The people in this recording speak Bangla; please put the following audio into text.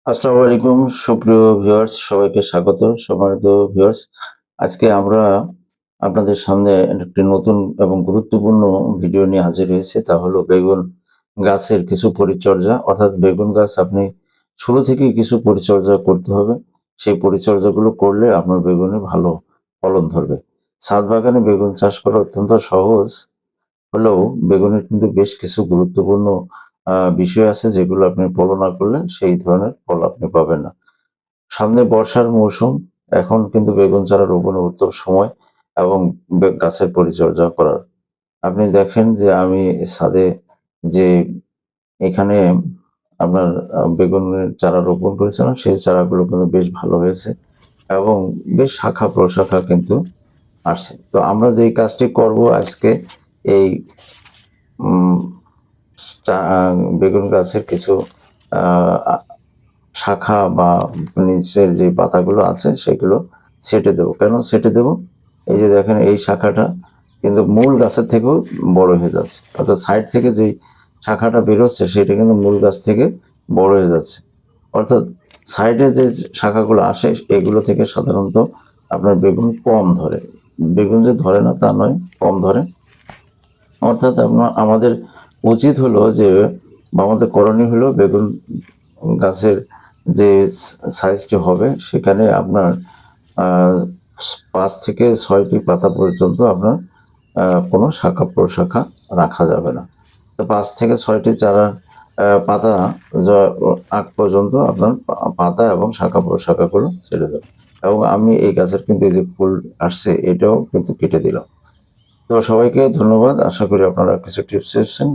আসসালামু আলাইকুম সুপ্রিয় ভিউয়ার্স, সবাইকে স্বাগত। সম্মানিত ভিউয়ার্স, আজকে আমরা আপনাদের সামনে একটি নতুন এবং গুরুত্বপূর্ণ ভিডিও নিয়ে হাজির হয়েছি। তা হলো বেগুন গাছের কিছু পরিচর্যা। অর্থাৎ বেগুন গাছ আপনি শুরু থেকেই কিছু পরিচর্যা করতে হবে। সেই পরিচর্যাগুলো করলে আপনার বেগুনে ভালো ফলন ধরবে। ছাদ বাগানে বেগুন চাষ করা অত্যন্ত সহজ হলেও বেগুনের কিন্তু বেশ কিছু গুরুত্বপূর্ণ বিষয় আছে, যেগুলো আপনি ফলো না করলে সেই ধরনের ফল আপনি পাবেন না। সামনে বর্ষার মৌসুম, এখন কিন্তু বেগুন চারা রোপণের উত্তম সময় এবং গাছের পরিচর্যা করার। আপনি দেখেন যে আমি ছাদে যে এখানে আপনার বেগুনের চারা রোপণ করেছিলাম, সেই চারাগুলো কিন্তু বেশ ভালো হয়েছে এবং বেশ শাখা প্রশাখা কিন্তু আসছে। তো আমরা যেই কাজটি করব আজকে, এই উম চা বেগুন গাছের কিছু আ আ শাখা বা নিচের যে পাতাগুলো আছে সেগুলো ছেঁটে দেবো। কেন ছেঁটে দেবো? এই যে দেখেন, এই শাখাটা কিন্তু মূল গাছের থেকেও বড় হয়ে যাচ্ছে। অর্থাৎ সাইড থেকে যেই শাখাটা বেরোচ্ছে সেটা কিন্তু মূল গাছ থেকে বড় হয়ে যাচ্ছে। অর্থাৎ সাইডে যে শাখাগুলো আসে এগুলো থেকে সাধারণত আপনার বেগুন কম ধরে। বেগুন যে ধরে না তা নয়, কম ধরে। অর্থাৎ আমাদের উচিত হলো যে, বা আমাদের করণীয় হলো বেগুন গাছের যে সাইজটি হবে সেখানে আপনার আ ৫ থেকে ৬ টি পাতা পর্যন্ত আপনার কোনো শাখা-প্রশাখা রাখা যাবে না। তো ৫ থেকে ৬ টি চারা পাতা জ আগ পর্যন্ত আপনার পাতা এবং শাখা-প্রশাখাগুলো ছেড়ে দেবেন। এবং আমি এই গাছের কিন্তু এই যে ফুল আসছে এটাও কিন্তু কেটে দিলাম। তো সবাইকে ধন্যবাদ। আশা করি আপনারা কিছু টিপস পেয়েছেন।